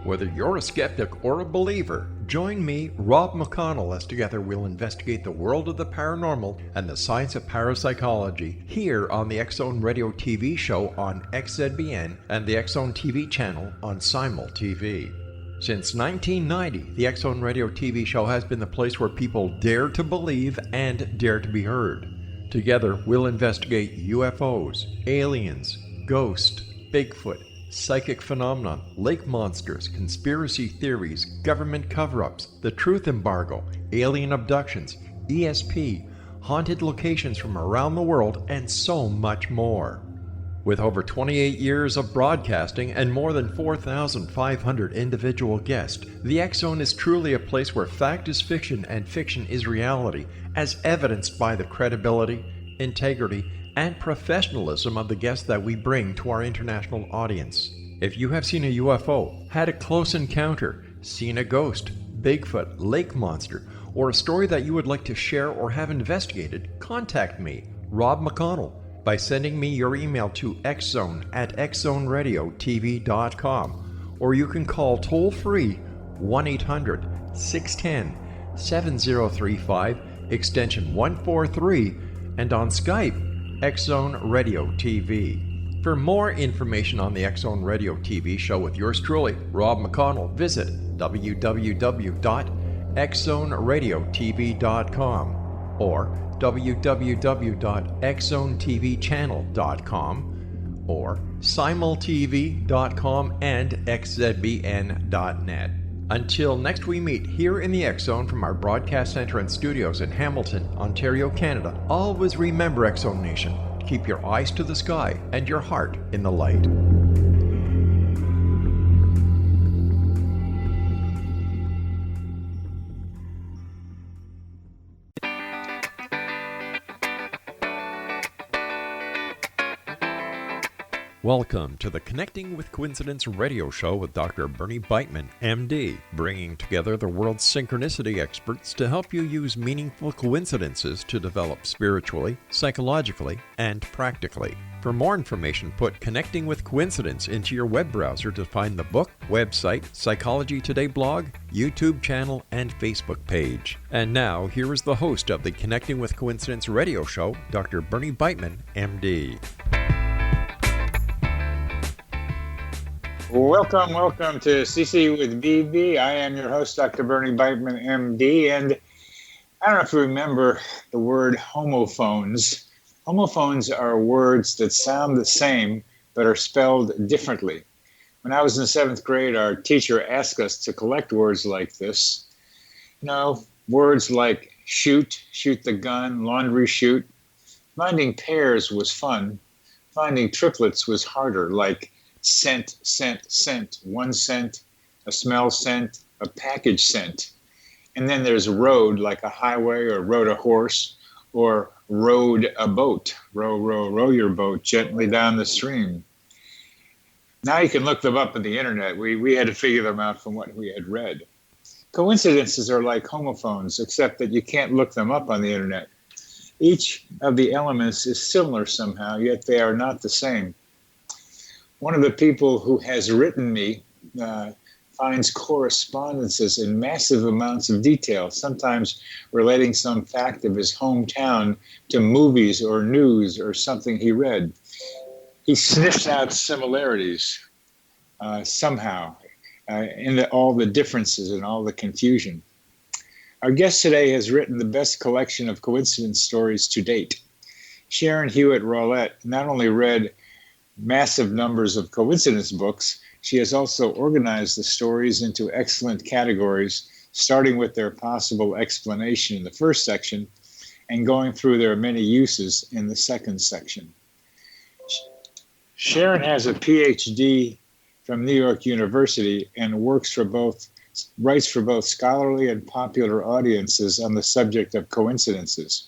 Whether you're a skeptic or a believer, join me, Rob McConnell, as together we'll investigate the world of the paranormal and the science of parapsychology here on the X-Zone Radio TV show on XZBN and the X-Zone TV channel on Simul TV. Since 1990, the X-Zone Radio TV show has been the place where people dare to believe and dare to be heard. Together, we'll investigate UFOs, aliens, ghosts, Bigfoot, psychic phenomenon, lake monsters, conspiracy theories, government cover-ups, the truth embargo, alien abductions, ESP, haunted locations from around the world, and so much more. With over 28 years of broadcasting and more than 4,500 individual guests, the X-Zone is truly a place where fact is fiction and fiction is reality, as evidenced by the credibility, integrity, and professionalism of the guests that we bring to our international audience. If you have seen a UFO, had a close encounter, seen a ghost, Bigfoot, lake monster, or a story that you would like to share or have investigated, contact me, Rob McConnell, by sending me your email to xzone@xzoneradiotv.com, or you can call toll-free 1-800-610-7035, extension 143, and on Skype, X-Zone Radio TV. For more information on the X-Zone Radio TV show with yours truly, Rob McConnell, visit www.xzoneradiotv.com or www.xzonetvchannel.com or simultv.com and xzbn.net. Until next we meet here in the X-Zone from our broadcast center and studios in Hamilton, Ontario, Canada, always remember, X-Zone Nation, keep your eyes to the sky and your heart in the light. Welcome to the Connecting with Coincidence radio show with Dr. Bernie Beitman, MD, bringing together the world's synchronicity experts to help you use meaningful coincidences to develop spiritually, psychologically, and practically. For more information, put Connecting with Coincidence into your web browser to find the book, website, Psychology Today blog, YouTube channel, and Facebook page. And now, here is the host of the Connecting with Coincidence radio show, Dr. Bernie Beitman, MD. Welcome to CC with BB. I am your host, Dr. Bernie Beitman, MD, and I don't know if you remember the word homophones. Homophones are words that sound the same but are spelled differently. When I was in the 7th grade, our teacher asked us to collect words like this. You know, words like shoot the gun, laundry chute. Finding pairs was fun. Finding triplets was harder, like scent, 1 cent, a smell scent, a package scent. And then there's road, like a highway, or rode a horse, or rowed a boat. Row your boat gently down the stream. Now you can look them up on the internet. We had to figure them out from what we had read. Coincidences are like homophones, except that you can't look them up on the internet. Each of the elements is similar somehow, yet they are not the same. One of the people who has written me finds correspondences in massive amounts of detail, sometimes relating some fact of his hometown to movies or news or something he read. He sniffs out similarities somehow in all the differences and all the confusion. Our guest today has written the best collection of coincidence stories to date. Sharon Hewitt Rawlette not only read massive numbers of coincidence books, she has also organized the stories into excellent categories, starting with their possible explanation in the first section and going through their many uses in the second section. Sharon has a PhD from New York University and writes for both scholarly and popular audiences on the subject of coincidences.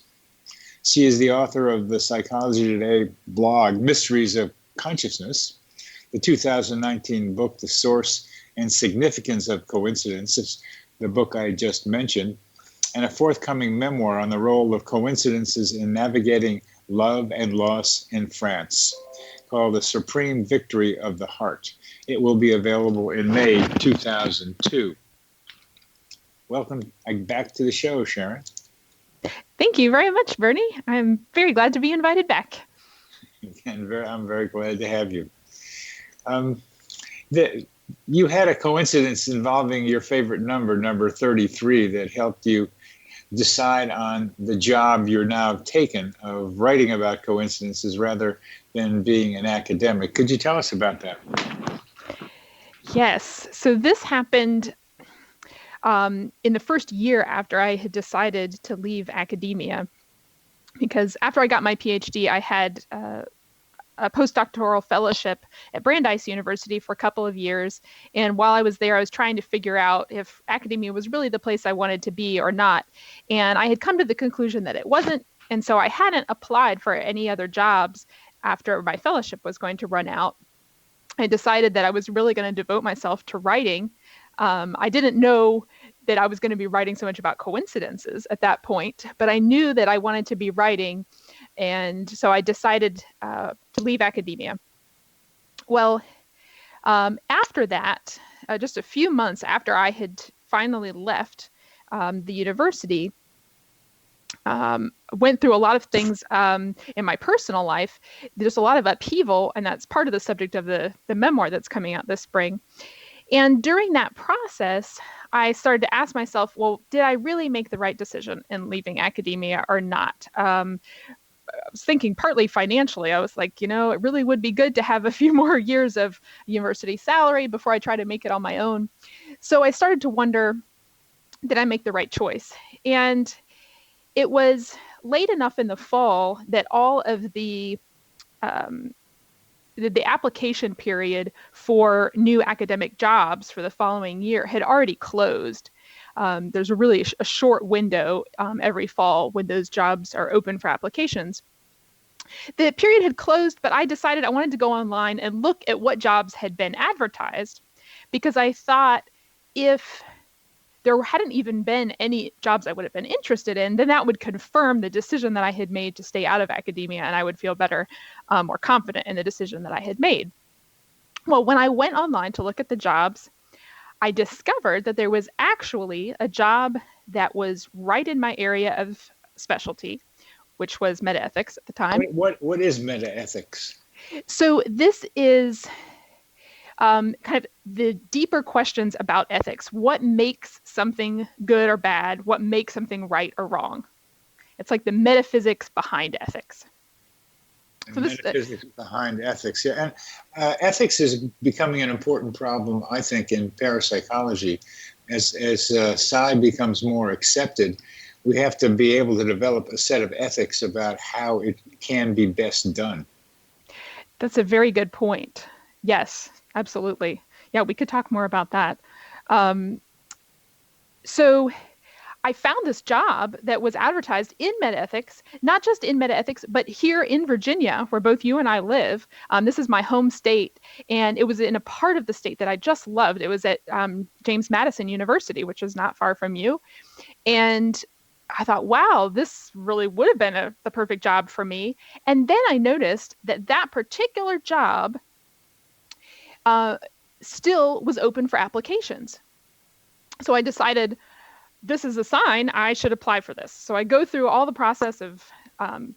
She is the author of the Psychology Today blog, Mysteries of Consciousness, the 2019 book, The Source and Significance of Coincidences, the book I just mentioned, and a forthcoming memoir on the role of coincidences in navigating love and loss in France. called The Supreme Victory of the Heart. It will be available in May 2002. Welcome back to the show, Sharon. Thank you very much, Bernie. I'm very glad to be invited back. And I'm very glad to have you. You had a coincidence involving your favorite number 33, that helped you decide on the job you're now taken of writing about coincidences rather than being an academic. Could you tell us about that? Yes. So this happened in the first year after I had decided to leave academia, because after I got my PhD, I had a postdoctoral fellowship at Brandeis University for a couple of years. And while I was there, I was trying to figure out if academia was really the place I wanted to be or not. And I had come to the conclusion that it wasn't. And so I hadn't applied for any other jobs after my fellowship was going to run out. I decided that I was really going to devote myself to writing. I didn't know that I was going to be writing so much about coincidences at that point, but I knew that I wanted to be writing. And so I decided to leave academia. Well, after that, just a few months after I had finally left the university, went through a lot of things in my personal life. There's a lot of upheaval, and that's part of the subject of the memoir that's coming out this spring. And during that process, I started to ask myself, well, did I really make the right decision in leaving academia or not? I was thinking partly financially. I was like, it really would be good to have a few more years of university salary before I try to make it on my own. So I started to wonder, did I make the right choice? And it was late enough in the fall that all of the application period for new academic jobs for the following year had already closed. There's a short window every fall when those jobs are open for applications. The period had closed, but I decided I wanted to go online and look at what jobs had been advertised, because I thought if there hadn't even been any jobs I would have been interested in, then that would confirm the decision that I had made to stay out of academia, and I would feel better, more confident in the decision that I had made. Well, when I went online to look at the jobs, I discovered that there was actually a job that was right in my area of specialty, which was metaethics at the time. What is metaethics? So this is kind of the deeper questions about ethics. What makes something good or bad? What makes something right or wrong? It's like the metaphysics behind ethics. So metaphysics behind ethics. Yeah. And ethics is becoming an important problem, I think, in parapsychology. As psi becomes more accepted, we have to be able to develop a set of ethics about how it can be best done. That's a very good point. Yes, absolutely. Yeah, we could talk more about that. So I found this job that was advertised in metaethics, not just in metaethics, but here in Virginia, where both you and I live. This is my home state, and it was in a part of the state that I just loved. It was at James Madison University, which is not far from you. And I thought, wow, this really would have been the perfect job for me. And then I noticed that particular job still was open for applications. So I decided, this is a sign I should apply for this. So I go through all the process of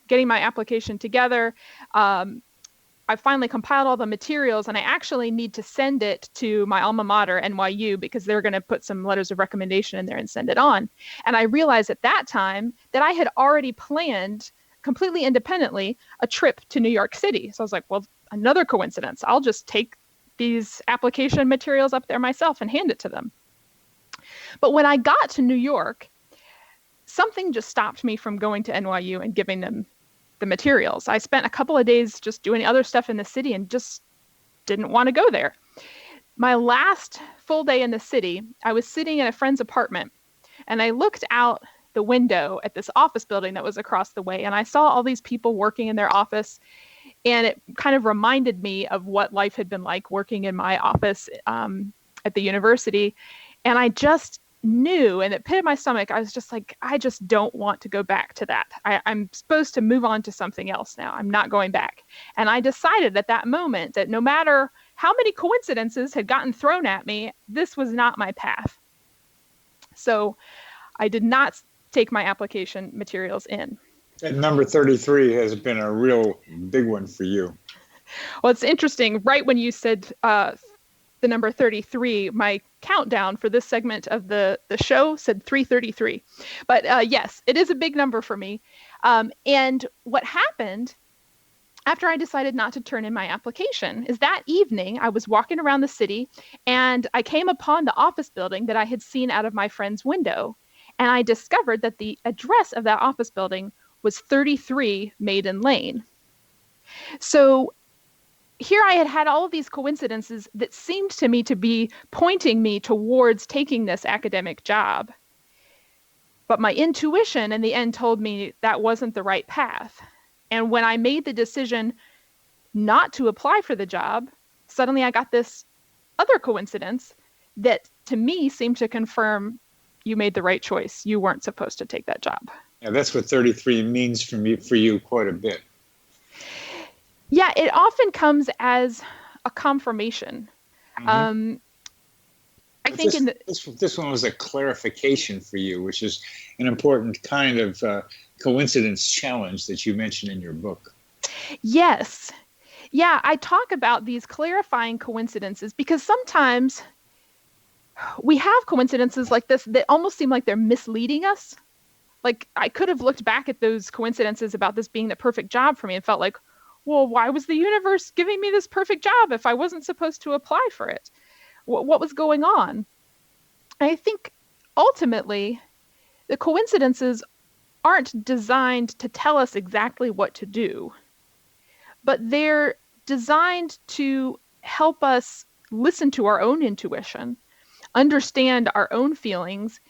getting my application together. I finally compiled all the materials, and I actually need to send it to my alma mater, NYU, because they're going to put some letters of recommendation in there and send it on. And I realized at that time that I had already planned completely independently a trip to New York City. So I was like, well, another coincidence. I'll just take these application materials up there myself and hand it to them. But when I got to New York, something just stopped me from going to NYU and giving them the materials. I spent a couple of days just doing other stuff in the city and just didn't want to go there. My last full day in the city, I was sitting in a friend's apartment, and I looked out the window at this office building that was across the way, and I saw all these people working in their office, and it kind of reminded me of what life had been like working in my office at the university. And I just knew in the pit of my stomach, I was just like, I just don't want to go back to that. I'm supposed to move on to something else now. I'm not going back. And I decided at that moment that no matter how many coincidences had gotten thrown at me, this was not my path. So I did not take my application materials in. And number 33 has been a real big one for you. Well, it's interesting. Right when you said the number 33, my countdown for this segment of the show said 333. But yes, it is a big number for me. And what happened after I decided not to turn in my application is that evening I was walking around the city and I came upon the office building that I had seen out of my friend's window. And I discovered that the address of that office building was 33 Maiden Lane. So here I had all of these coincidences that seemed to me to be pointing me towards taking this academic job. But my intuition in the end told me that wasn't the right path. And when I made the decision not to apply for the job, suddenly I got this other coincidence that to me seemed to confirm you made the right choice. You weren't supposed to take that job. Yeah, that's what 33 means for you quite a bit. Yeah, it often comes as a confirmation. Mm-hmm. I think this one was a clarification for you, which is an important kind of coincidence challenge that you mentioned in your book. Yes. Yeah, I talk about these clarifying coincidences because sometimes we have coincidences like this that almost seem like they're misleading us. Like I could have looked back at those coincidences about this being the perfect job for me and felt like, well, why was the universe giving me this perfect job if I wasn't supposed to apply for it? What was going on? I think ultimately the coincidences aren't designed to tell us exactly what to do, but they're designed to help us listen to our own intuition, understand our own feelings,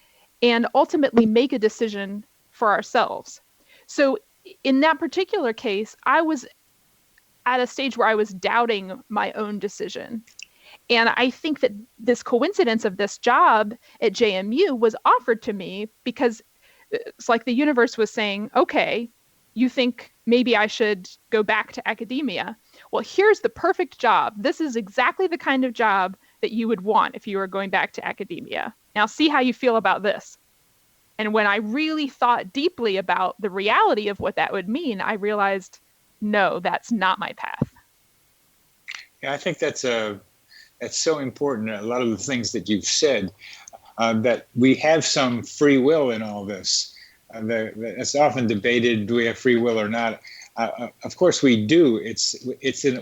and ultimately make a decision for ourselves. So in that particular case, I was at a stage where I was doubting my own decision. And I think that this coincidence of this job at JMU was offered to me because it's like the universe was saying, okay, you think maybe I should go back to academia. Well, here's the perfect job. This is exactly the kind of job that you would want if you were going back to academia. Now see how you feel about this. And when I really thought deeply about the reality of what that would mean, I realized, no, that's not my path. Yeah, I think that's so important. A lot of the things that you've said, that we have some free will in all this. It's often debated, do we have free will or not? Of course we do. It's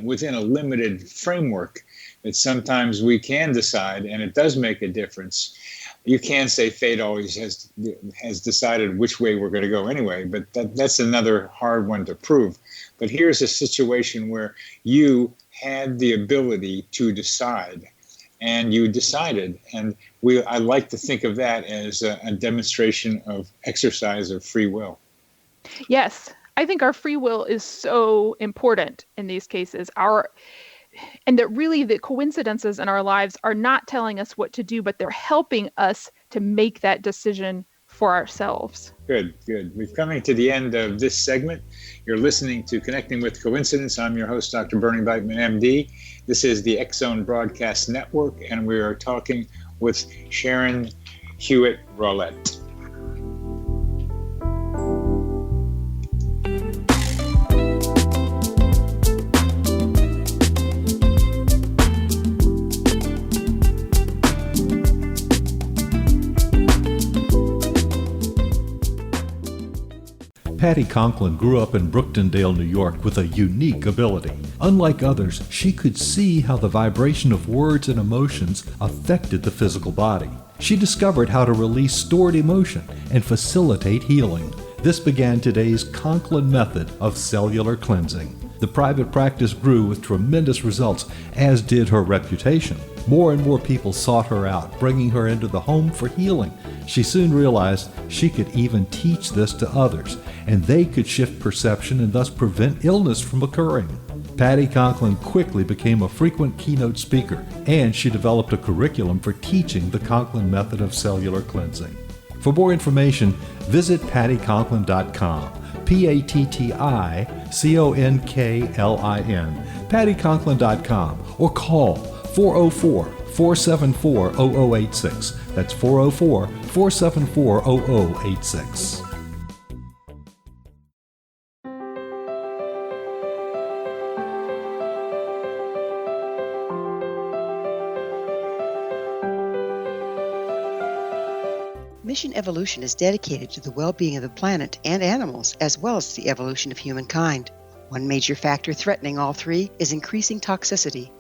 within a limited framework that sometimes we can decide, and it does make a difference. You can say fate always has decided which way we're going to go anyway, but that's another hard one to prove. But here's a situation where you had the ability to decide, and you decided. And I like to think of that as a demonstration of exercise of free will. Yes, I think our free will is so important in these cases. And that really the coincidences in our lives are not telling us what to do, but they're helping us to make that decision for ourselves. Good. We're coming to the end of this segment. You're listening to Connecting with Coincidence. I'm your host, Dr. Bernie Beitman, MD. This is the X-Zone Broadcast Network, and we are talking with Sharon Hewitt Rawlette. Patty Conklin grew up in Brooktondale, New York with a unique ability. Unlike others, she could see how the vibration of words and emotions affected the physical body. She discovered how to release stored emotion and facilitate healing. This began today's Conklin method of cellular cleansing. The private practice grew with tremendous results, as did her reputation. More and more people sought her out, bringing her into the home for healing. She soon realized she could even teach this to others, and they could shift perception and thus prevent illness from occurring. Patty Conklin quickly became a frequent keynote speaker, and she developed a curriculum for teaching the Conklin method of cellular cleansing. For more information, visit pattyconklin.com, PATTICONKLIN, pattyconklin.com, or call 404-474-0086. That's 404-474-0086. Mission Evolution is dedicated to the well-being of the planet and animals, as well as the evolution of humankind. One major factor threatening all three is increasing toxicity.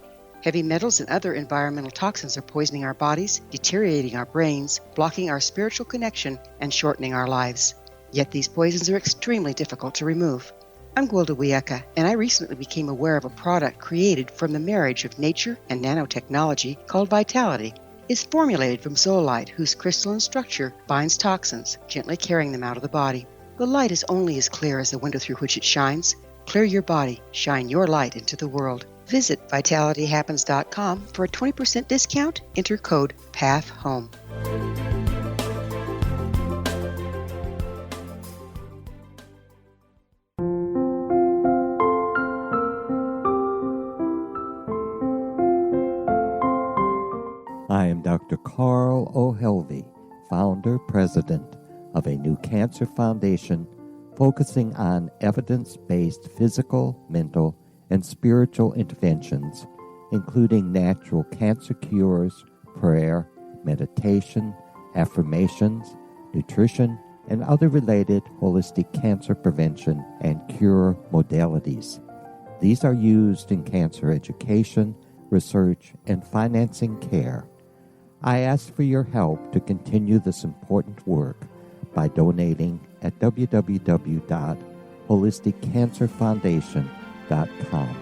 Heavy metals and other environmental toxins are poisoning our bodies, deteriorating our brains, blocking our spiritual connection, and shortening our lives. Yet these poisons are extremely difficult to remove. I'm Gwilda Wiyaka, and I recently became aware of a product created from the marriage of nature and nanotechnology called Vitality. It's formulated from zoolite, whose crystalline structure binds toxins, gently carrying them out of the body. The light is only as clear as the window through which it shines. Clear your body, shine your light into the world. Visit vitalityhappens.com for a 20% discount. Enter code PATHHOME. I am Dr. Carl O'Helvey, founder, president of a new cancer foundation focusing on evidence-based physical, mental, and spiritual interventions, including natural cancer cures, prayer, meditation, affirmations, nutrition, and other related holistic cancer prevention and cure modalities. These are used in cancer education, research, and financing care. I ask for your help to continue this important work by donating at www.holisticcancerfoundation.com.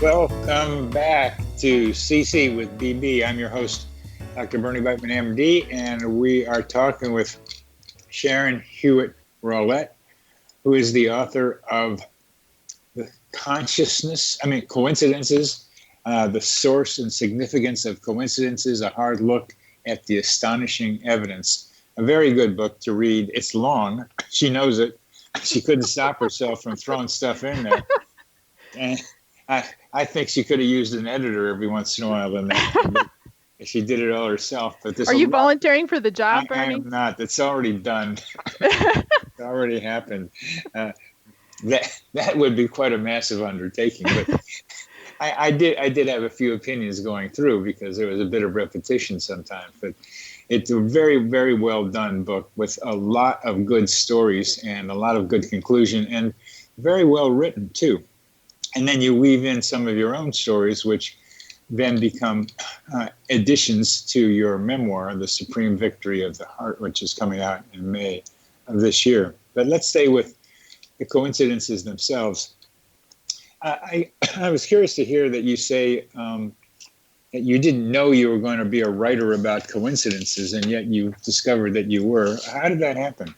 Welcome back to CC with BB. I'm your host, Dr. Bernie Beitman, MD, and we are talking with Sharon Hewitt Rawlette, who is the author of Coincidences, the Source and Significance of Coincidences, a hard look at the astonishing evidence. A very good book to read. It's long. She knows it. She couldn't stop herself from throwing stuff in there. And I think she could have used an editor every once in a while in that. She did it all herself. But Are you volunteering for the job, Bernie? I am not. It's already done. It's already happened. That would be quite a massive undertaking. But I did have a few opinions going through because there was a bit of repetition sometimes. But it's a very, very well done book with a lot of good stories and a lot of good conclusion and very well written too. And then you weave in some of your own stories, which then become additions to your memoir, The Supreme Victory of the Heart, which is coming out in May of this year. But let's stay with the coincidences themselves. I was curious to hear that you say that you didn't know you were going to be a writer about coincidences, and yet you discovered that you were. How did that happen?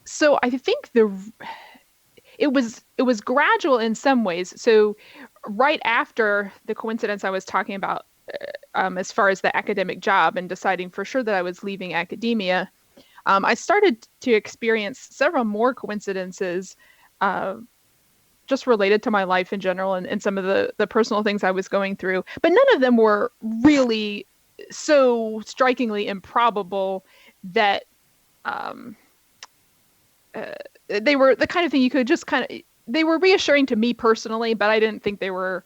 So I think it was gradual in some ways. So right after the coincidence I was talking about, as far as the academic job and deciding for sure that I was leaving academia, I started to experience several more coincidences just related to my life in general and some of the personal things I was going through. But none of them were really so strikingly improbable that they were the kind of thing you could just they were reassuring to me personally, but I didn't think they were,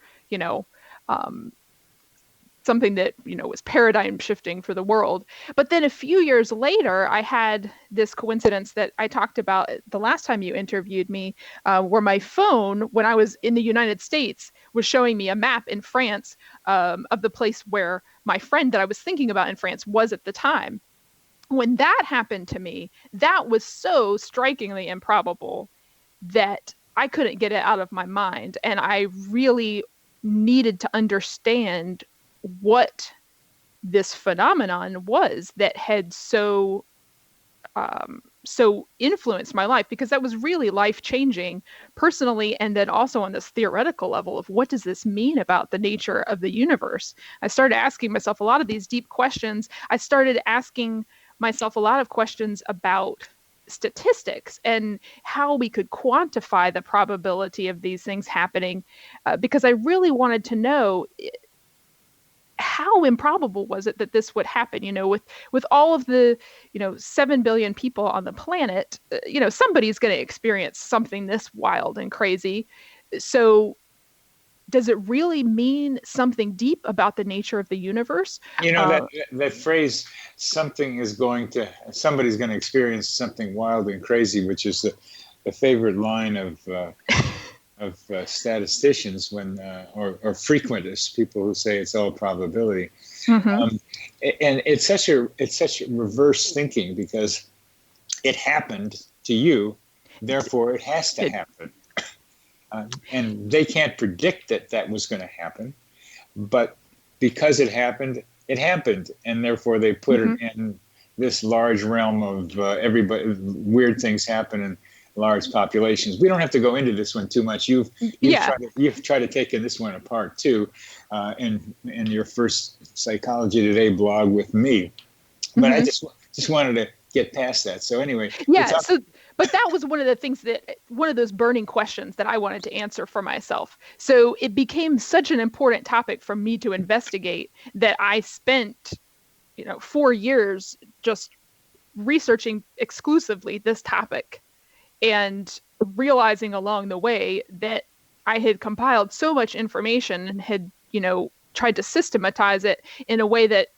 something that, was paradigm shifting for the world. But then a few years later, I had this coincidence that I talked about the last time you interviewed me, where my phone, when I was in the United States, was showing me a map in France of the place where my friend that I was thinking about in France was at the time. when that happened to me, that was so strikingly improbable that I couldn't get it out of my mind. And I really needed to understand what this phenomenon was that had so influenced my life, because that was really life-changing personally, and then also on this theoretical level of what does this mean about the nature of the universe. I started asking myself a lot of these deep questions. I started asking myself a lot of questions about statistics and how we could quantify the probability of these things happening, because I really wanted to know how improbable was it that this would happen, with all of the, 7 billion people on the planet, somebody's going to experience something this wild and crazy. So does it really mean something deep about the nature of the universe? That phrase, somebody's going to experience something wild and crazy, which is the favorite line of statisticians or frequentists, people who say it's all probability. Mm-hmm. And it's such a reverse thinking, because it happened to you, therefore it has to happen. And they can't predict that was going to happen, but because it happened, and therefore they put it in this large realm of everybody. Weird things happen in large populations. We don't have to go into this one too much. You've tried to take this one apart too, in your first Psychology Today blog with me. But I just wanted to get past that. So anyway, but that was one of those burning questions that I wanted to answer for myself. So it became such an important topic for me to investigate that I spent, 4 years just researching exclusively this topic, and realizing along the way that I had compiled so much information and had, tried to systematize it in a way that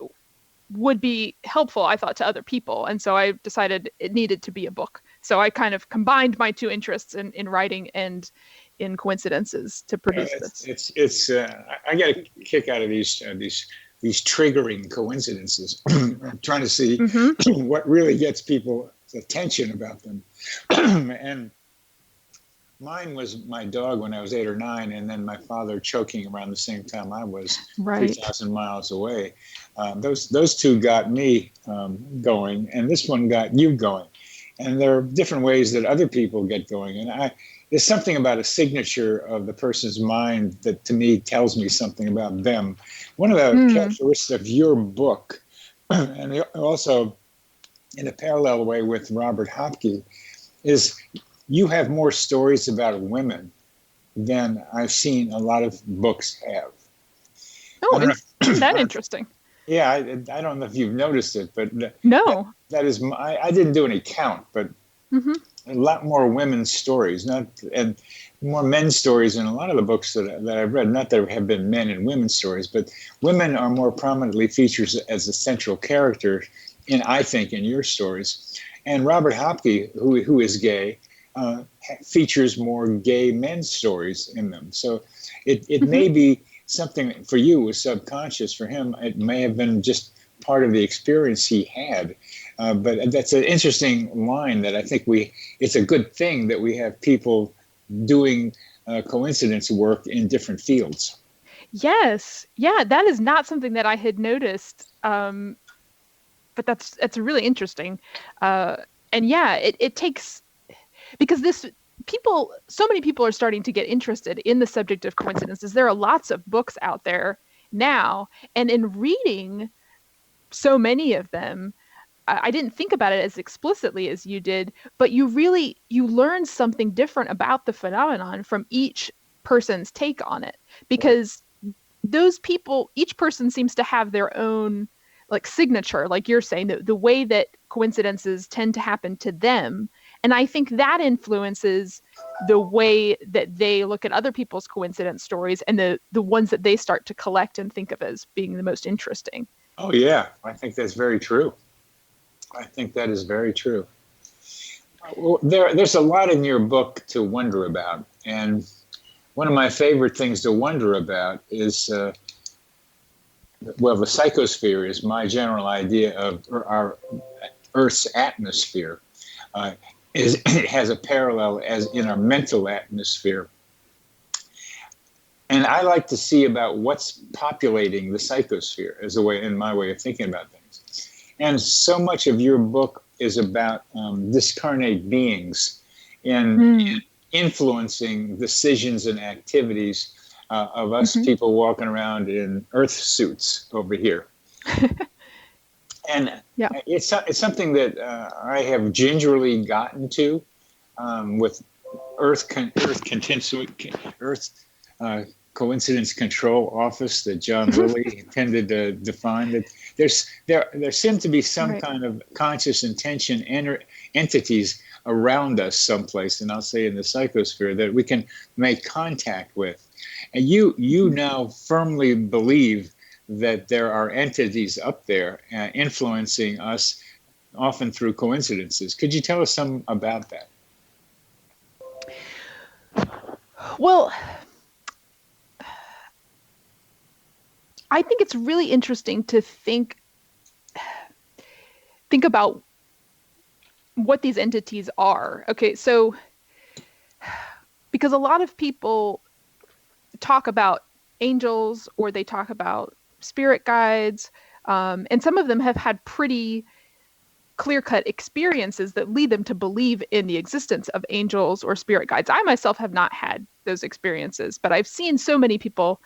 would be helpful, I thought, to other people. And so I decided it needed to be a book. So I kind of combined my two interests in writing and in coincidences to produce this. I get a kick out of these triggering coincidences. I'm trying to see what really gets people's attention about them. And mine was my dog when I was 8 or 9, and then my father choking around the same time I was 3,000 miles away. Those two got me going, and this one got you going. And there are different ways that other people get going. And there's something about a signature of the person's mind that, to me, tells me something about them. One of the characteristics of your book, and also in a parallel way with Robert Hopke, is you have more stories about women than I've seen a lot of books have. Oh, isn't that interesting? Yeah, I don't know if you've noticed it, but no, that is, I didn't do any count, but a lot more women's stories, and more men's stories in a lot of the books that I've read. Not that there have been men and women's stories, but women are more prominently featured as a central character I think, in your stories. And Robert Hopke, who is gay, features more gay men's stories in them. So it may be something for you was subconscious. For him, it may have been just part of the experience he had. But that's an interesting line that I think it's a good thing that we have people doing coincidence work in different fields. Yes. Yeah, that is not something that I had noticed. But that's really interesting. And yeah, it takes, because so many people are starting to get interested in the subject of coincidences. There are lots of books out there now, and in reading so many of them, I didn't think about it as explicitly as you did, but you learn something different about the phenomenon from each person's take on it, because those people, each person seems to have their own signature, like you're saying, the way that coincidences tend to happen to them. And I think that influences the way that they look at other people's coincidence stories and the ones that they start to collect and think of as being the most interesting. Oh, yeah. I think that's very true. I think that is very true. Well, there's a lot in your book to wonder about. And one of my favorite things to wonder about is, the psychosphere is my general idea of Earth's atmosphere, it has a parallel as in our mental atmosphere. And I like to see about what's populating the psychosphere as in my way of thinking about things. And so much of your book is about discarnate beings in influencing decisions and activities of us people walking around in Earth suits over here. And it's something that I have gingerly gotten to with Earth Coincidence Control Office that John Lilly intended to define. That there seem to be some kind of conscious intention entities around us someplace, and I'll say in the psychosphere, that we can make contact with. And you now firmly believe that there are entities up there influencing us, often through coincidences. Could you tell us some about that? Well, I think it's really interesting to think about what these entities are. Okay, so because a lot of people talk about angels, or they talk about spirit guides, and some of them have had pretty clear-cut experiences that lead them to believe in the existence of angels or spirit guides. I myself have not had those experiences, but I've seen so many people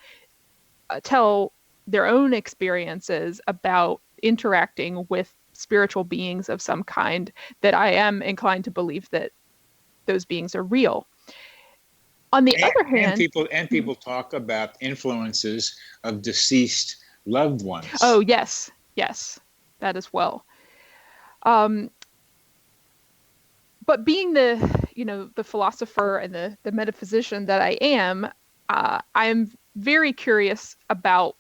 tell their own experiences about interacting with spiritual beings of some kind that I am inclined to believe that those beings are real. On the other hand, people talk about influences of deceased loved ones. Oh, yes, that as well. But being the philosopher and the metaphysician that I am, I'm very curious about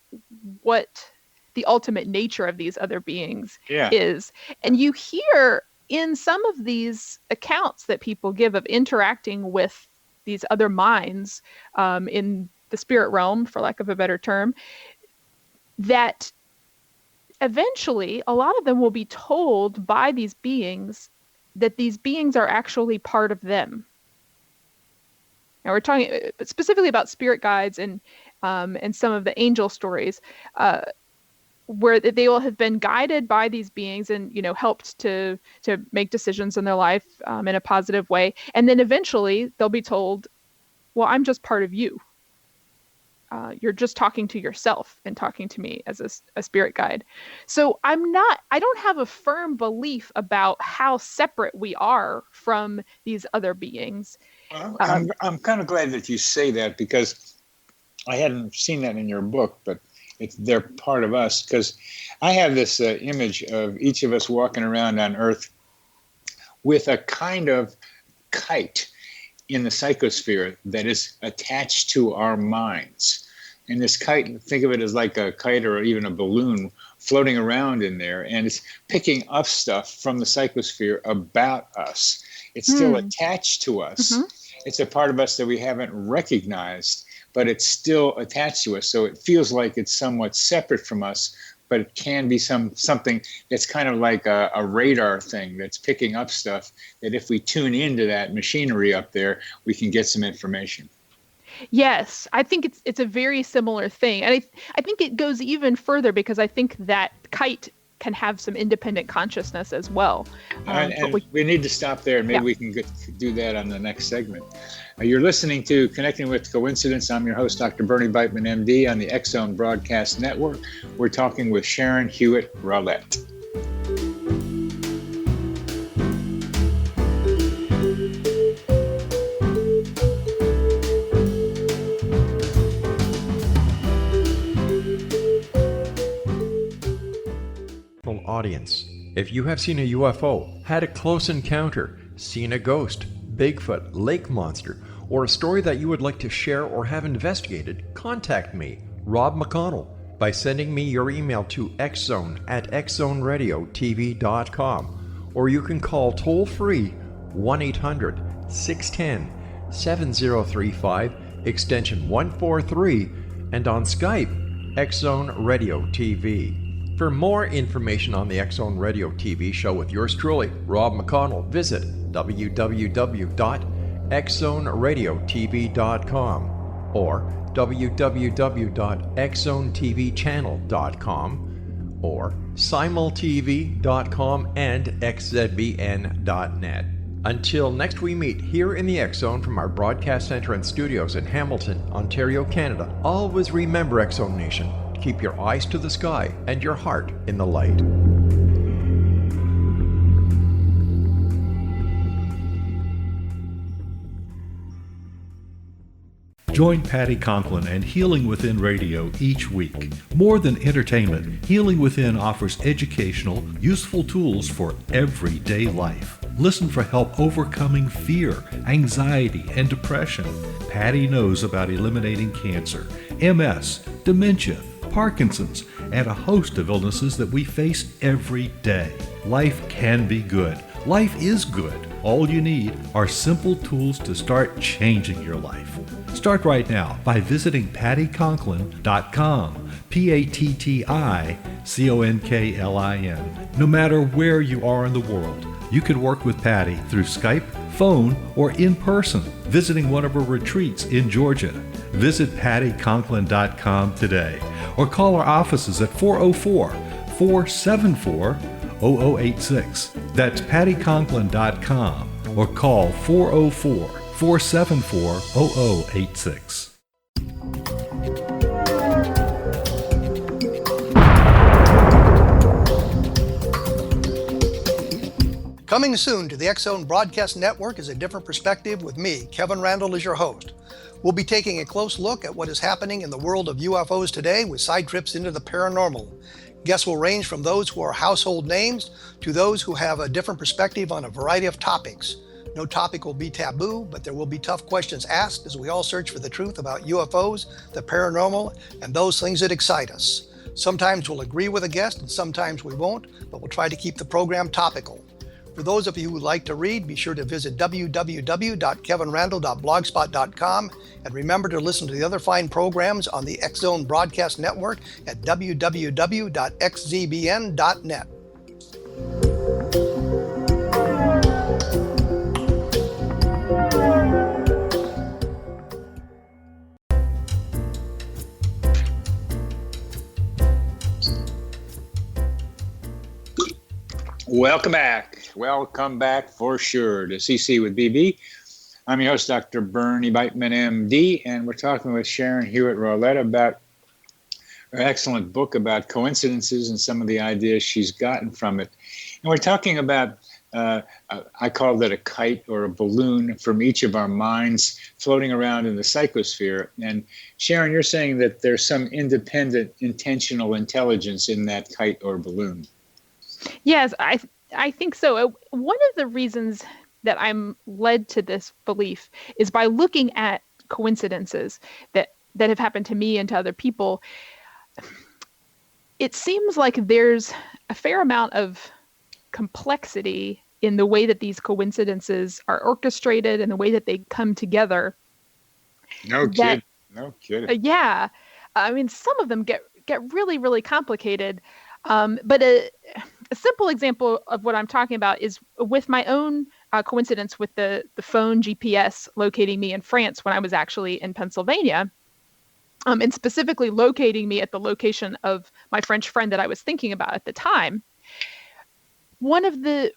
what the ultimate nature of these other beings is. And you hear in some of these accounts that people give of interacting with these other minds in the spirit realm, for lack of a better term, that eventually a lot of them will be told by these beings that these beings are actually part of them. Now we're talking specifically about spirit guides and some of the angel stories, where they will have been guided by these beings and helped to make decisions in their life in a positive way, and then eventually they'll be told, "Well, I'm just part of you. You're just talking to yourself and talking to me as a spirit guide." So I don't have a firm belief about how separate we are from these other beings. I'm kind of glad that you say that, because I hadn't seen that in your book, but they're part of us. Because I have this image of each of us walking around on Earth with a kind of kite in the psychosphere that is attached to our minds. And this kite, think of it as like a kite or even a balloon floating around in there, and it's picking up stuff from the psychosphere about us. It's still attached to us. Mm-hmm. It's a part of us that we haven't recognized, but it's still attached to us. So it feels like it's somewhat separate from us, but it can be something that's kind of like a radar thing that's picking up stuff that if we tune into that machinery up there, we can get some information. Yes, I think it's a very similar thing. And I think it goes even further, because I think that kite can have some independent consciousness as well. And we need to stop there. Maybe we can do that on the next segment. You're listening to Connecting with Coincidence. I'm your host, Dr. Bernie Beitman, MD, on the X-Zone Broadcast Network. We're talking with Sharon Hewitt Rawlette. Audience. If you have seen a UFO, had a close encounter, seen a ghost, Bigfoot, lake monster, or a story that you would like to share or have investigated, contact me, Rob McConnell, by sending me your email to xzone@xzoneradiotv.com, or you can call toll-free 1-800-610-7035, extension 143, and on Skype, X-Zone Radio TV. For more information on the X Zone Radio TV show with yours truly, Rob McConnell, visit www.xzoneradiotv.com or www.xzonetvchannel.com or simultv.com and xzbn.net. Until next we meet here in the X Zone from our broadcast center and studios in Hamilton, Ontario, Canada, always remember, X Zone Nation, keep your eyes to the sky and your heart in the light. Join Patty Conklin and Healing Within Radio each week. More than entertainment, Healing Within offers educational, useful tools for everyday life. Listen for help overcoming fear, anxiety, and depression. Patty knows about eliminating cancer, MS, dementia, Parkinson's, and a host of illnesses that we face every day. Life can be good. Life is good. All you need are simple tools to start changing your life. Start right now by visiting pattyconklin.com, PATTICONKLIN. No matter where you are in the world, you can work with Patty through Skype, phone, or in person, visiting one of her retreats in Georgia. Visit pattyconklin.com today or call our offices at 404-474-0086. That's pattyconklin.com or call 404-474-0086. Coming soon to the X Zone Broadcast Network is A Different Perspective with me, Kevin Randall, as your host. We'll be taking a close look at what is happening in the world of UFOs today with side trips into the paranormal. Guests will range from those who are household names to those who have a different perspective on a variety of topics. No topic will be taboo, but there will be tough questions asked as we all search for the truth about UFOs, the paranormal, and those things that excite us. Sometimes we'll agree with a guest and sometimes we won't, but we'll try to keep the program topical. For those of you who would like to read, be sure to visit www.kevinrandall.blogspot.com and remember to listen to the other fine programs on the X Zone Broadcast Network at www.xzbn.net. Welcome back. Welcome back for sure to CC with BB. I'm your host, Dr. Bernie Beitman, MD, and we're talking with Sharon Hewitt Rawlette about her excellent book about coincidences and some of the ideas she's gotten from it. And we're talking about, I called it a kite or a balloon from each of our minds floating around in the psychosphere. And Sharon, you're saying that there's some independent, intentional intelligence in that kite or balloon. Yes, I think so. One of the reasons that I'm led to this belief is by looking at coincidences that have happened to me and to other people. It seems like there's a fair amount of complexity in the way that these coincidences are orchestrated and the way that they come together. No kidding. Yeah. I mean, some of them get really, really complicated. But a simple example of what I'm talking about is with my own coincidence with the phone GPS locating me in France when I was actually in Pennsylvania, and specifically locating me at the location of my French friend that I was thinking about at the time. One of the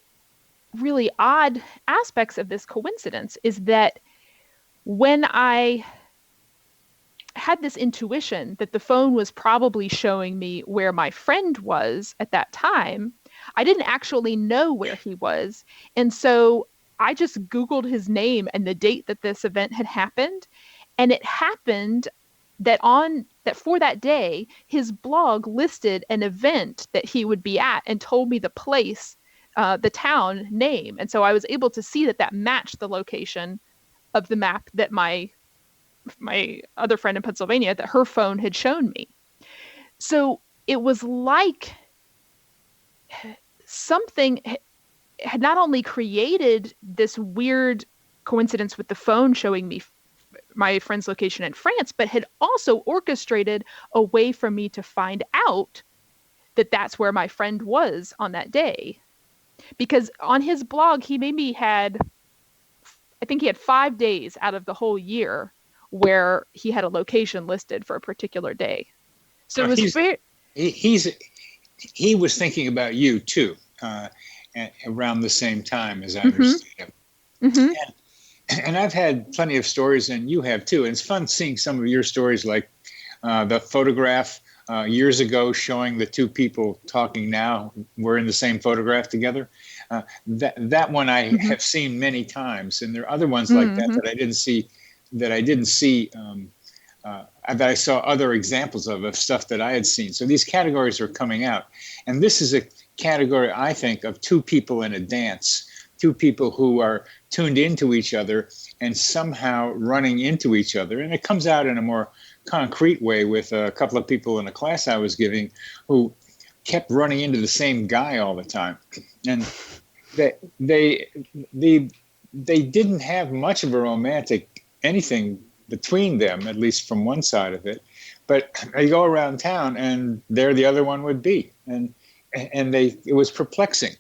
really odd aspects of this coincidence is that when I had this intuition that the phone was probably showing me where my friend was at that time, I didn't actually know where he was. And so I just Googled his name and the date that this event had happened. And it happened that for that day, his blog listed an event that he would be at and told me the place, the town name. And so I was able to see that matched the location of the map that my other friend in Pennsylvania, that her phone had shown me. So it was like something had not only created this weird coincidence with the phone showing me my friend's location in France, but had also orchestrated a way for me to find out that that's where my friend was on that day. Because on his blog, he maybe had, I think he had 5 days out of the whole year where he had a location listed for a particular day. So it was he was thinking about you too, around the same time, as I understand it. And I've had plenty of stories, and you have too. And it's fun seeing some of your stories, like the photograph years ago showing the two people talking now were in the same photograph together. That one I have seen many times, and there are other ones like that I didn't see. That I saw other examples of stuff that I had seen. So these categories are coming out, and this is a category, I think, of two people in a dance, two people who are tuned into each other and somehow running into each other. And it comes out in a more concrete way with a couple of people in a class I was giving who kept running into the same guy all the time, and they didn't have much of a romantic anything between them, at least from one side of it, but they go around town and there the other one would be, and it was perplexing.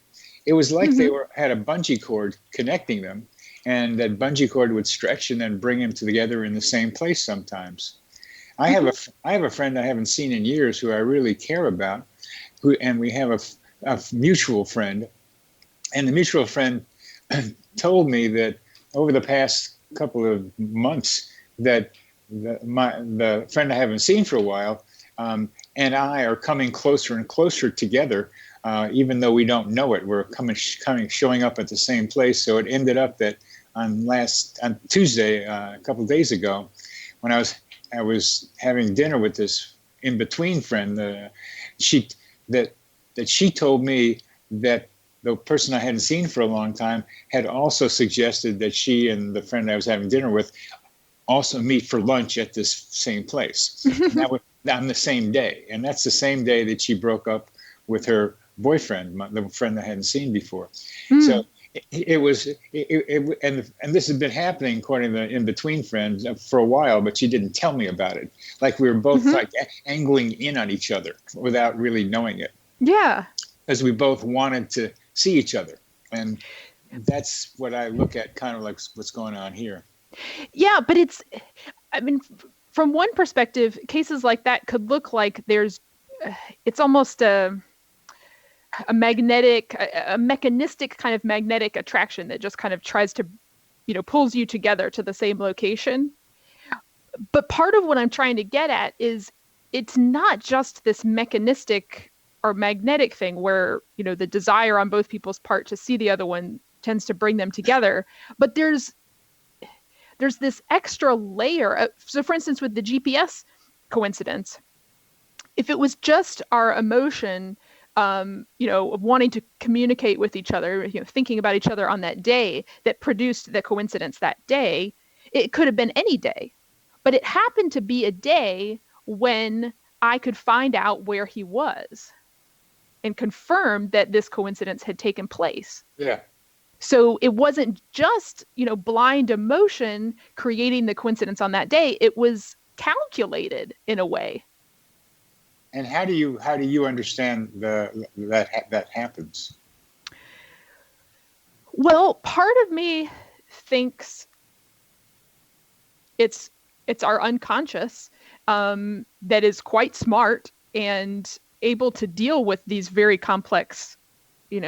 It was like they had a bungee cord connecting them, and that bungee cord would stretch and then bring them together in the same place sometimes. I have a friend I haven't seen in years who I really care about, and we have a mutual friend, and the mutual friend told me that over the past couple of months that the friend I haven't seen for a while and I are coming closer and closer together, even though we don't know it. We're showing up at the same place. So it ended up that on Tuesday, a couple of days ago, when I was having dinner with this in-between friend, she told me that the person I hadn't seen for a long time had also suggested that she and the friend I was having dinner with also meet for lunch at this same place. That was on the same day. And that's the same day that she broke up with her boyfriend, the friend I hadn't seen before. So and this has been happening, according to the in-between friends, for a while, but she didn't tell me about it. Like we were both like angling in on each other without really knowing it. Yeah. Because we both wanted to see each other. And that's what I look at, kind of like what's going on here. Yeah, but from one perspective, cases like that could look like it's almost a mechanistic kind of magnetic attraction that just kind of tries to, pulls you together to the same location. But part of what I'm trying to get at is it's not just this mechanistic or magnetic thing where, the desire on both people's part to see the other one tends to bring them together, but there's this extra layer. So for instance, with the GPS coincidence, if it was just our emotion, of wanting to communicate with each other, thinking about each other on that day that produced the coincidence that day, it could have been any day, but it happened to be a day when I could find out where he was and confirm that this coincidence had taken place. Yeah. So it wasn't just, blind emotion creating the coincidence on that day. It was calculated in a way. And how do you understand that happens? Well, part of me thinks it's our unconscious that is quite smart and able to deal with these very complex,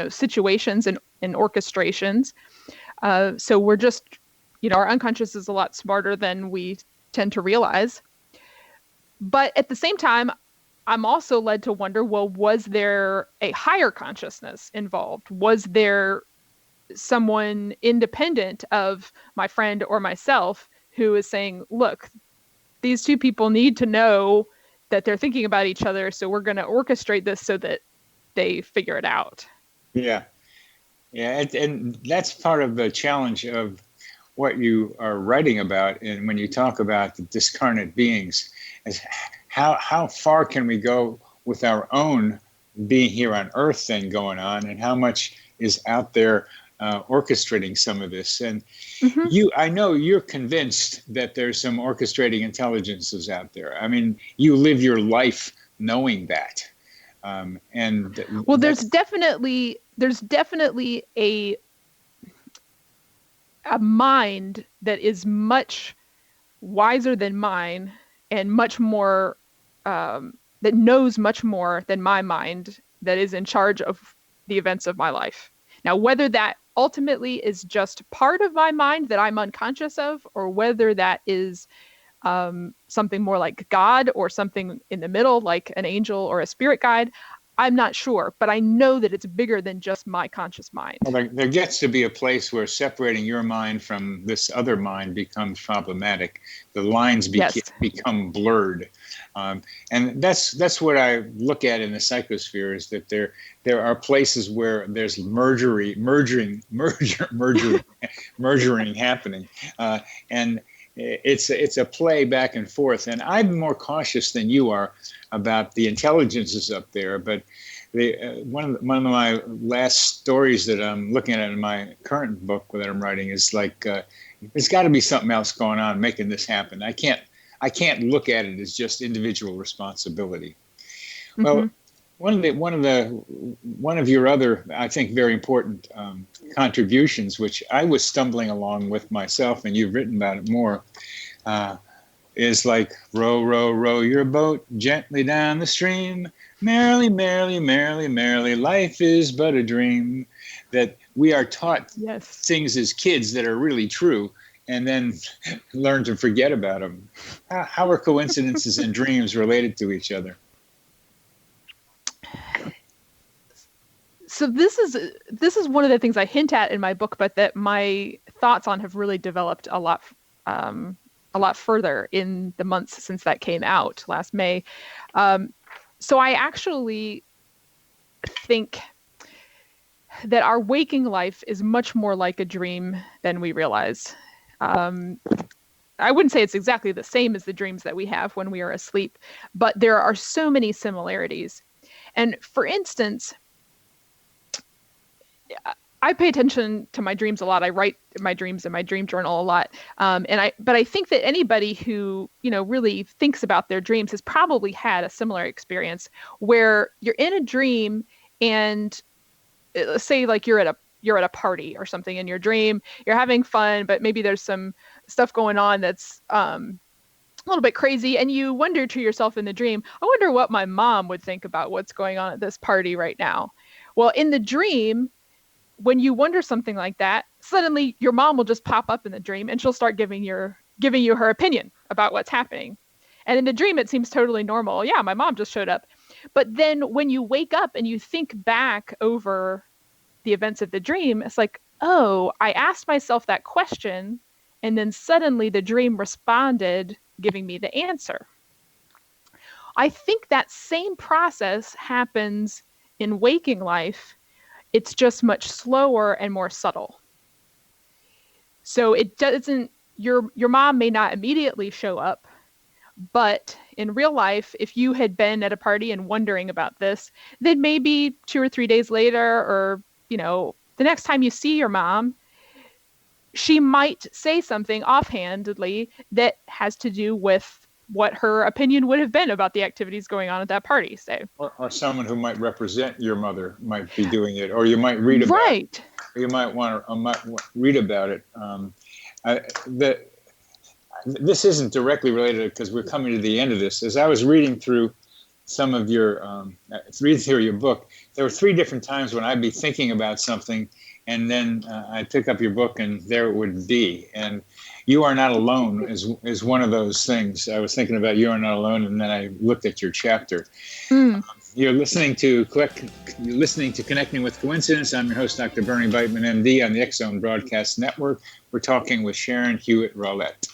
situations and orchestrations. So we're just, our unconscious is a lot smarter than we tend to realize. But at the same time, I'm also led to wonder, well, was there a higher consciousness involved? Was there someone independent of my friend or myself who is saying, look, these two people need to know that they're thinking about each other, so we're going to orchestrate this so that they figure it out. Yeah. Yeah, and that's part of the challenge of what you are writing about, and when you talk about the discarnate beings, is how far can we go with our own being here on Earth thing going on, and how much is out there orchestrating some of this. And I know you're convinced that there's some orchestrating intelligences out there. I mean, you live your life knowing that. Well, there's definitely a mind that is much wiser than mine and much more that knows much more than my mind, that is in charge of the events of my life. Now, whether that ultimately is just part of my mind that I'm unconscious of, or whether that is something more like God or something in the middle, like an angel or a spirit guide, I'm not sure, but I know that it's bigger than just my conscious mind. Well, there gets to be a place where separating your mind from this other mind becomes problematic. The lines become blurred. And that's what I look at in the psychosphere, is that there are places where there's merging happening. And it's a play back and forth. And I'm more cautious than you are about the intelligences up there. But one of my last stories that I'm looking at in my current book that I'm writing is like, there's got to be something else going on making this happen. I can't look at it as just individual responsibility. Mm-hmm. Well, one of your other, I think, very important contributions, which I was stumbling along with myself, and you've written about it more, is like, row, row, row your boat gently down the stream. Merrily, merrily, merrily, merrily, life is but a dream. That we are taught things as kids that are really true, and then learn to forget about them. How are coincidences and dreams related to each other? So this is one of the things I hint at in my book, but that my thoughts on have really developed a lot further in the months since that came out last May. So I actually think that our waking life is much more like a dream than we realize. I wouldn't say it's exactly the same as the dreams that we have when we are asleep, but there are so many similarities. And for instance, I pay attention to my dreams a lot. I write my dreams in my dream journal a lot. But I think that anybody who, really thinks about their dreams has probably had a similar experience where you're in a dream and let's say like you're at a party or something in your dream, you're having fun, but maybe there's some stuff going on that's a little bit crazy. And you wonder to yourself in the dream, I wonder what my mom would think about what's going on at this party right now. Well, in the dream, when you wonder something like that, suddenly your mom will just pop up in the dream and she'll start giving you her opinion about what's happening. And in the dream, it seems totally normal. Yeah, my mom just showed up. But then when you wake up and you think back over the events of the dream, it's like, oh, I asked myself that question, and then suddenly the dream responded, giving me the answer. I think that same process happens in waking life. It's just much slower and more subtle. So it doesn't, your mom may not immediately show up, but in real life, if you had been at a party and wondering about this, then maybe 2 or 3 days later, or, the next time you see your mom, she might say something offhandedly that has to do with what her opinion would have been about the activities going on at that party, say. Or someone who might represent your mother might be doing it, or you might read about it. Or you might want to read about it. This isn't directly related because we're coming to the end of this. As I was reading through some of your book, there were 3 different times when I'd be thinking about something, and then I'd pick up your book and there it would be. And You Are Not Alone is one of those things. I was thinking about You Are Not Alone, and then I looked at your chapter. You're listening to Connecting with Coincidence. I'm your host, Dr. Bernie Beitman, MD, on the X-Zone Broadcast Network. We're talking with Sharon Hewitt Rawlette.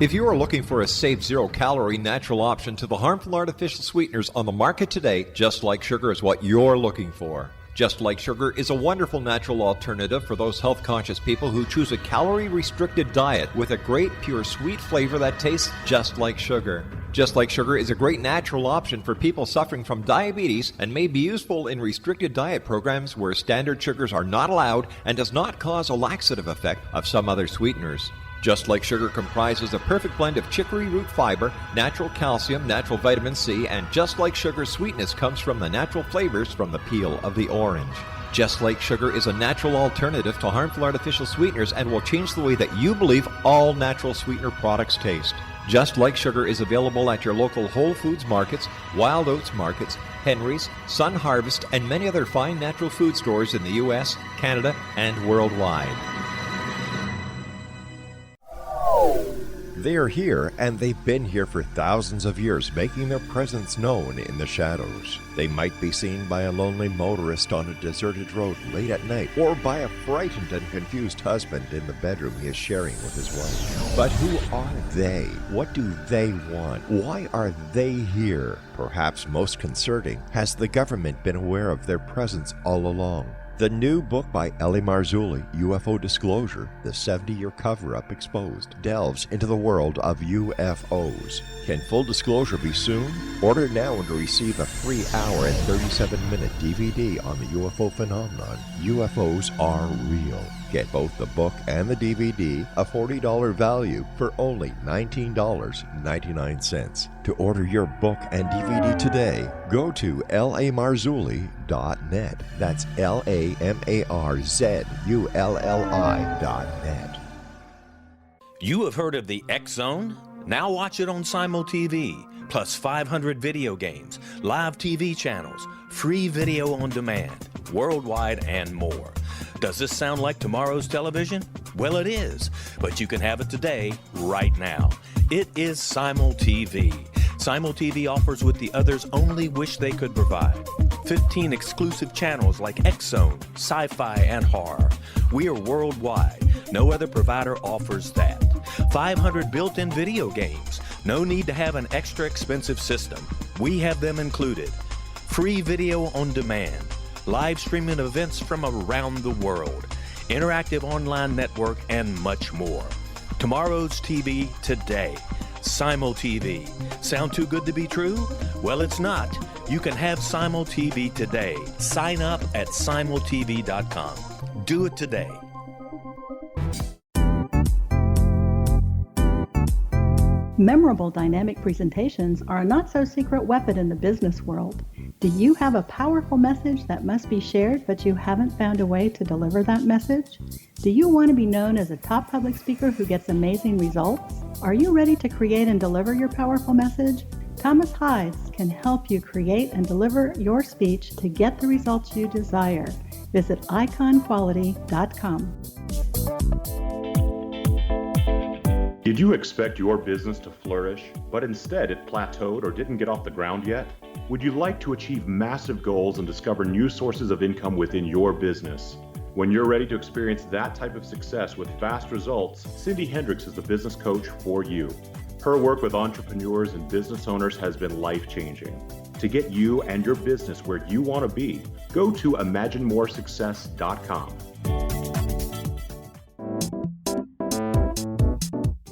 If you are looking for a safe, zero-calorie natural option to the harmful artificial sweeteners on the market today, Just Like Sugar is what you're looking for. Just Like Sugar is a wonderful natural alternative for those health-conscious people who choose a calorie-restricted diet with a great, pure, sweet flavor that tastes just like sugar. Just Like Sugar is a great natural option for people suffering from diabetes and may be useful in restricted diet programs where standard sugars are not allowed and does not cause a laxative effect of some other sweeteners. Just Like Sugar comprises a perfect blend of chicory root fiber, natural calcium, natural vitamin C, and Just Like Sugar's sweetness comes from the natural flavors from the peel of the orange. Just Like Sugar is a natural alternative to harmful artificial sweeteners and will change the way that you believe all natural sweetener products taste. Just Like Sugar is available at your local Whole Foods markets, Wild Oats markets, Henry's, Sun Harvest, and many other fine natural food stores in the U.S., Canada, and worldwide. They are here, and they've been here for thousands of years, making their presence known in the shadows. They might be seen by a lonely motorist on a deserted road late at night, or by a frightened and confused husband in the bedroom he is sharing with his wife. But who are they? What do they want? Why are they here? Perhaps most concerning, has the government been aware of their presence all along? The new book by Ellie Marzulli, UFO Disclosure, the 70-year cover-up exposed, delves into the world of UFOs. Can full disclosure be soon? Order now and receive a free hour and 37-minute DVD on the UFO phenomenon. UFOs are real. Get both the book and the DVD, a $40 value, for only $19.99. To order your book and DVD today, go to lamarzulli.net. That's LAMARZULLI.net. You have heard of the X Zone? Now watch it on Simul TV, plus 500 video games, live TV channels, free video on demand, worldwide, and more. Does this sound like tomorrow's television? Well, it is, but you can have it today, right now. It is Simul TV. Simul TV offers what the others only wish they could provide. 15 exclusive channels like X Zone, sci-fi, and horror. We are worldwide. No other provider offers that. 500 built-in video games. No need to have an extra expensive system. We have them included. Free video on demand. Live streaming events from around the world, interactive online network, and much more. Tomorrow's TV today. Simul TV. Sound too good to be true? Well, it's not. You can have Simul TV today. Sign up at simultv.com. Do it today. Memorable dynamic presentations are a not-so-secret weapon in the business world. Do you have a powerful message that must be shared, but you haven't found a way to deliver that message? Do you want to be known as a top public speaker who gets amazing results? Are you ready to create and deliver your powerful message? Thomas Hides can help you create and deliver your speech to get the results you desire. Visit iconquality.com. Did you expect your business to flourish, but instead it plateaued or didn't get off the ground yet? Would you like to achieve massive goals and discover new sources of income within your business? When you're ready to experience that type of success with fast results, Cindy Hendricks is the business coach for you. Her work with entrepreneurs and business owners has been life-changing. To get you and your business where you want to be, go to imaginemoresuccess.com.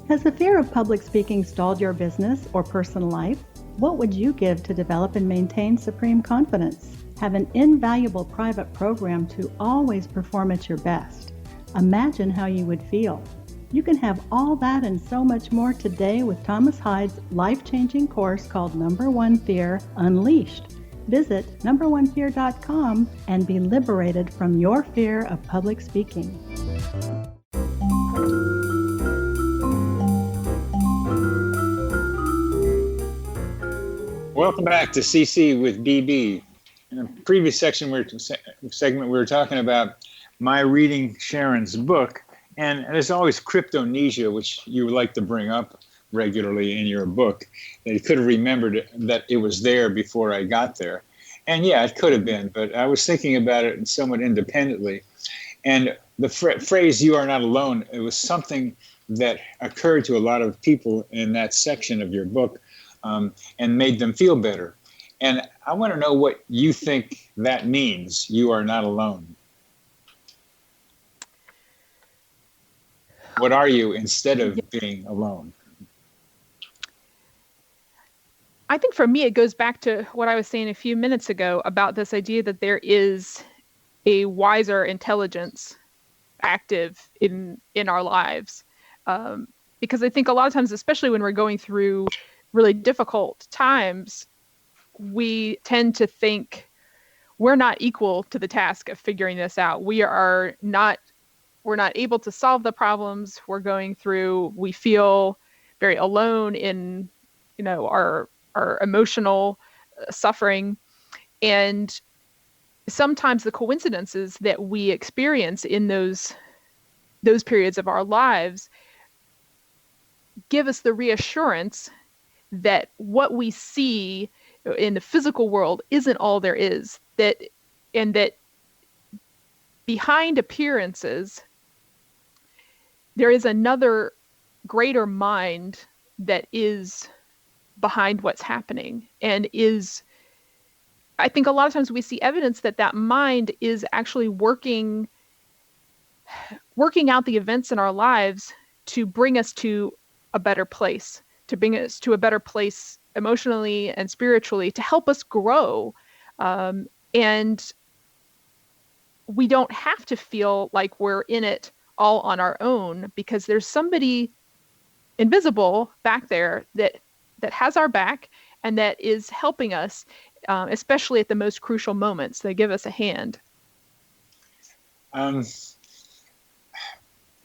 Has the fear of public speaking stalled your business or personal life? What would you give to develop and maintain supreme confidence? Have an invaluable private program to always perform at your best. Imagine how you would feel. You can have all that and so much more today with Thomas Hides' life-changing course called Number One Fear Unleashed. Visit numberonefear.com and be liberated from your fear of public speaking. Welcome back to CC with BB. In a previous segment, we were talking about my reading Sharon's book, and there's always cryptomnesia, which you like to bring up regularly in your book. That you could have remembered that it was there before I got there. And yeah, it could have been, but I was thinking about it somewhat independently. And the phrase, "you are not alone," it was something that occurred to a lot of people in that section of your book, and made them feel better. And I want to know what you think that means. You are not alone. What are you instead of being alone? I think for me, it goes back to what I was saying a few minutes ago about this idea that there is a wiser intelligence active in our lives. Because I think a lot of times, especially when we're going through really difficult times, we tend to think we're not equal to the task of figuring this out. We're not able to solve the problems we're going through. We feel very alone in, our emotional suffering. And sometimes the coincidences that we experience in those periods of our lives give us the reassurance that what we see in the physical world isn't all there is, and that behind appearances, there is another greater mind that is behind what's happening, and I think a lot of times we see evidence that mind is actually working out the events in our lives to bring us to a better place, emotionally and spiritually, to help us grow. And we don't have to feel like we're in it all on our own, because there's somebody invisible back there that has our back and that is helping us, especially at the most crucial moments. They give us a hand.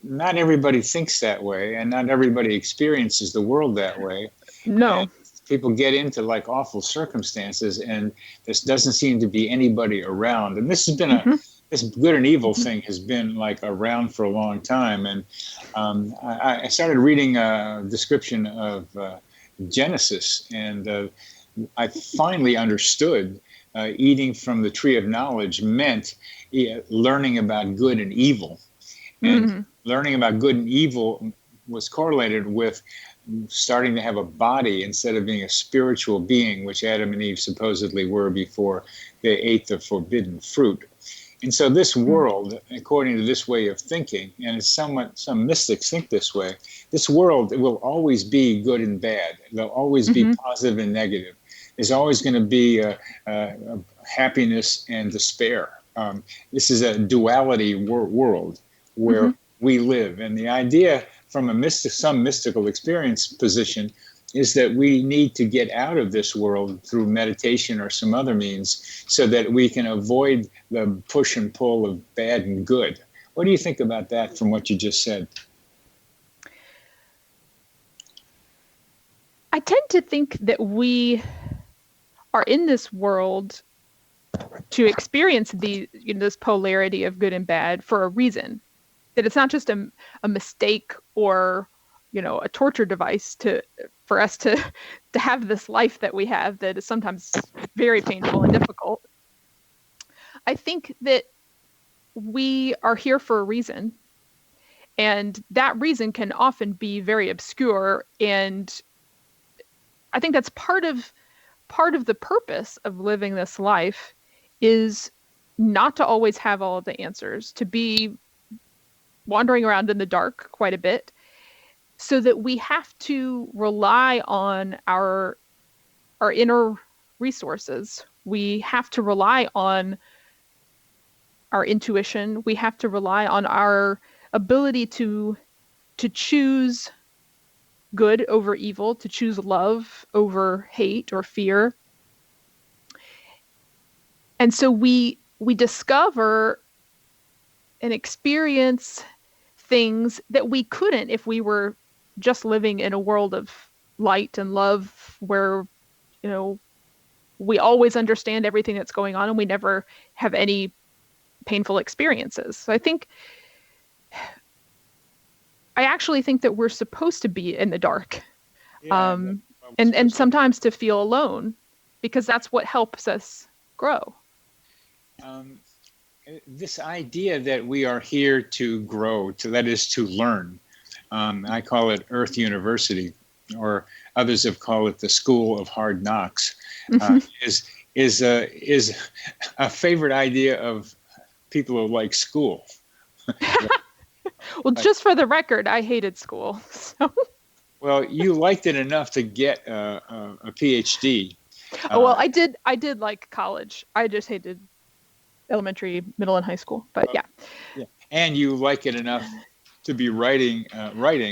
Not everybody thinks that way, and not everybody experiences the world that way. No. And people get into like awful circumstances, and there doesn't seem to be anybody around. And this has been this good and evil thing has been like around for a long time. And I started reading a description of Genesis, and I finally understood eating from the tree of knowledge meant learning about good and evil. And learning about good and evil was correlated with starting to have a body instead of being a spiritual being, which Adam and Eve supposedly were before they ate the forbidden fruit. And so this world, according to this way of thinking, and it's some mystics think this way, this world will always be good and bad. There'll always be positive and negative. There's always going to be happiness and despair. This is a duality world where we live. And the idea from some mystical experience position is that we need to get out of this world through meditation or some other means so that we can avoid the push and pull of bad and good. What do you think about that from what you just said? I tend to think that we are in this world to experience this polarity of good and bad for a reason. That it's not just a mistake or a torture device for us to have this life that we have that is sometimes very painful and difficult. I think that we are here for a reason, and that reason can often be very obscure, and I think that's part of the purpose of living this life is not to always have all of the answers, to be wandering around in the dark quite a bit, so that we have to rely on our inner resources. We have to rely on our intuition. We have to rely on our ability to choose good over evil, to choose love over hate or fear. And so we discover and experience things that we couldn't if we were just living in a world of light and love, where we always understand everything that's going on and we never have any painful experiences. So I actually think that we're supposed to be in the dark, and sometimes to feel alone, because that's what helps us grow. This idea that we are here to grow, that is to learn. I call it Earth University, or others have called it the School of Hard Knocks. is a favorite idea of people who like school. Well, just for the record, I hated school. So. Well, you liked it enough to get a PhD. Well, I did like college. I just hated elementary, middle, and high school. But yeah. And you like it enough to be writing,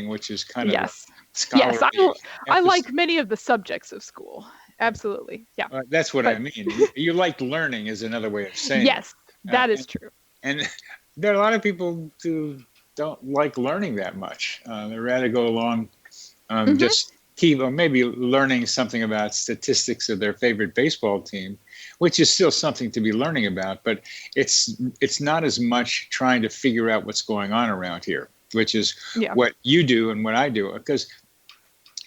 which is kind of scholarly. Yes, I like many of the subjects of school. Absolutely, yeah. That's what I mean. You like learning is another way of saying. Yes, that is true. And there are a lot of people who don't like learning that much. They'd rather go along, just keep, or maybe learning something about statistics of their favorite baseball team, which is still something to be learning about, but it's not as much trying to figure out what's going on around here, which is what you do and what I do, because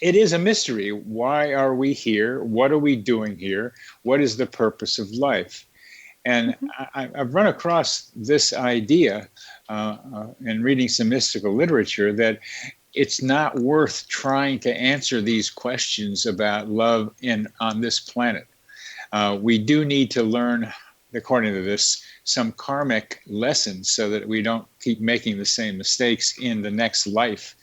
it is a mystery. Why are we here? What are we doing here? What is the purpose of life? And I've run across this idea in reading some mystical literature that it's not worth trying to answer these questions about love on this planet. We do need to learn, according to this, some karmic lessons so that we don't keep making the same mistakes in the next life.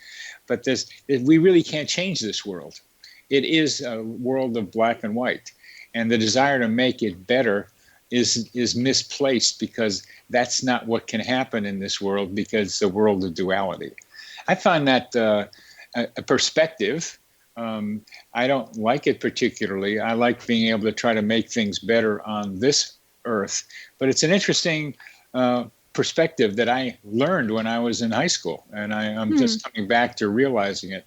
But we really can't change this world. It is a world of black and white. And the desire to make it better is misplaced, because that's not what can happen in this world, because it's a world of duality. I find that a perspective. I don't like it particularly. I like being able to try to make things better on this earth. But it's an interesting perspective that I learned when I was in high school, and I'm just coming back to realizing it.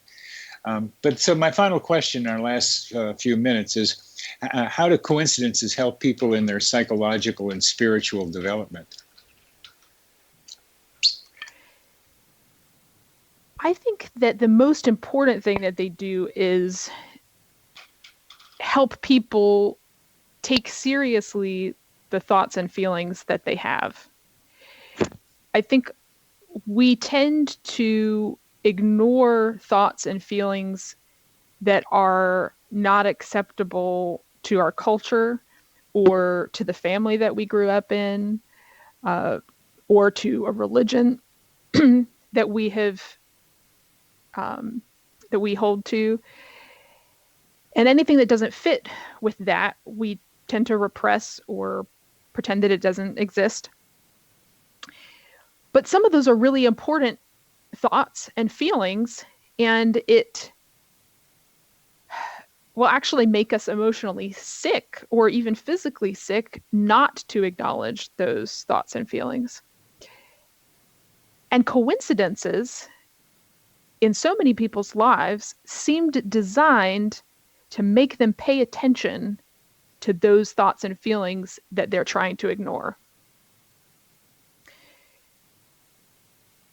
But so my final question in our last few minutes is, how do coincidences help people in their psychological and spiritual development? I think that the most important thing that they do is help people take seriously the thoughts and feelings that they have. I think we tend to ignore thoughts and feelings that are not acceptable to our culture or to the family that we grew up in, or to a religion that we have that we hold to. And anything that doesn't fit with that, we tend to repress or pretend that it doesn't exist. But some of those are really important thoughts and feelings, and it will actually make us emotionally sick or even physically sick not to acknowledge those thoughts and feelings. And coincidences in so many people's lives seemed designed to make them pay attention to those thoughts and feelings that they're trying to ignore.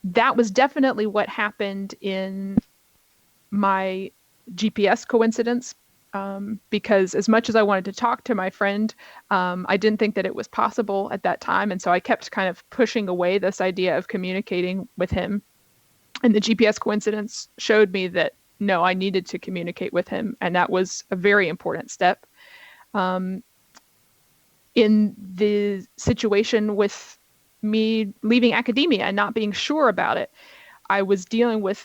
That was definitely what happened in my GPS coincidence, because as much as I wanted to talk to my friend, I didn't think that it was possible at that time. And so I kept kind of pushing away this idea of communicating with him. And the GPS coincidence showed me that, no, I needed to communicate with him. And that was a very important step. In the situation with me leaving academia and not being sure about it, I was dealing with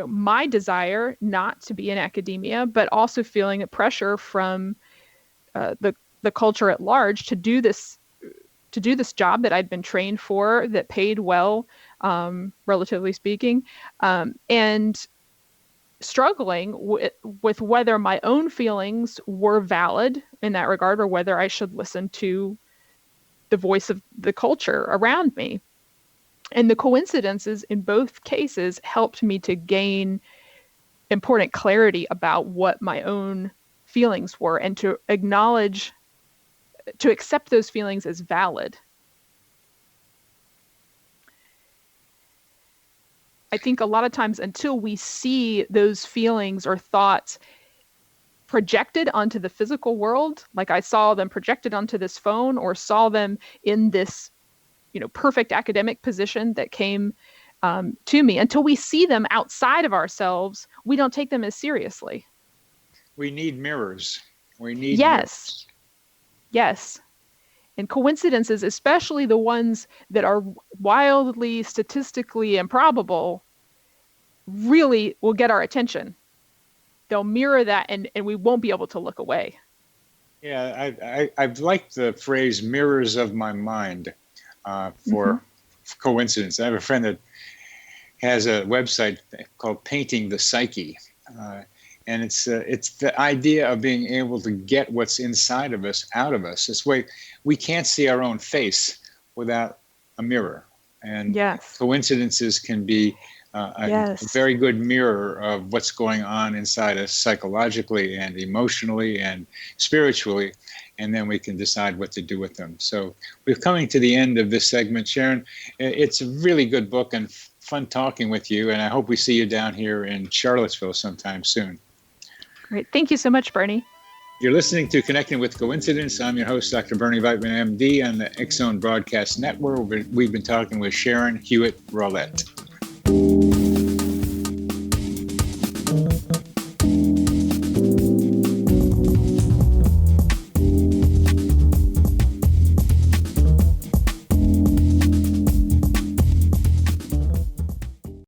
my desire not to be in academia, but also feeling a pressure from the culture at large to do this job that I'd been trained for, that paid well, relatively speaking, and struggling with whether my own feelings were valid in that regard, or whether I should listen to the voice of the culture around me. And the coincidences in both cases helped me to gain important clarity about what my own feelings were, and to accept those feelings as valid. I think a lot of times, until we see those feelings or thoughts projected onto the physical world, like I saw them projected onto this phone, or saw them in this perfect academic position that came to me, until we see them outside of ourselves, we don't take them as seriously. We need mirrors. We need Yes. Yes. And coincidences, especially the ones that are wildly statistically improbable, really will get our attention. They'll mirror that, and we won't be able to look away. Yeah, I've liked the phrase "mirrors of my mind" for coincidence. I have a friend that has a website called Painting the Psyche, and it's the idea of being able to get what's inside of us out of us. This way, we can't see our own face without a mirror, and coincidences can be a very good mirror of what's going on inside us psychologically and emotionally and spiritually, and then we can decide what to do with them. So we're coming to the end of this segment. Sharon, it's a really good book and fun talking with you, and I hope we see you down here in Charlottesville sometime soon. Great. Thank you so much, Bernie. You're listening to Connecting with Coincidence. I'm your host, Dr. Bernie Beitman, MD, on the X Zone Broadcast Network. We've been talking with Sharon Hewitt Rawlette.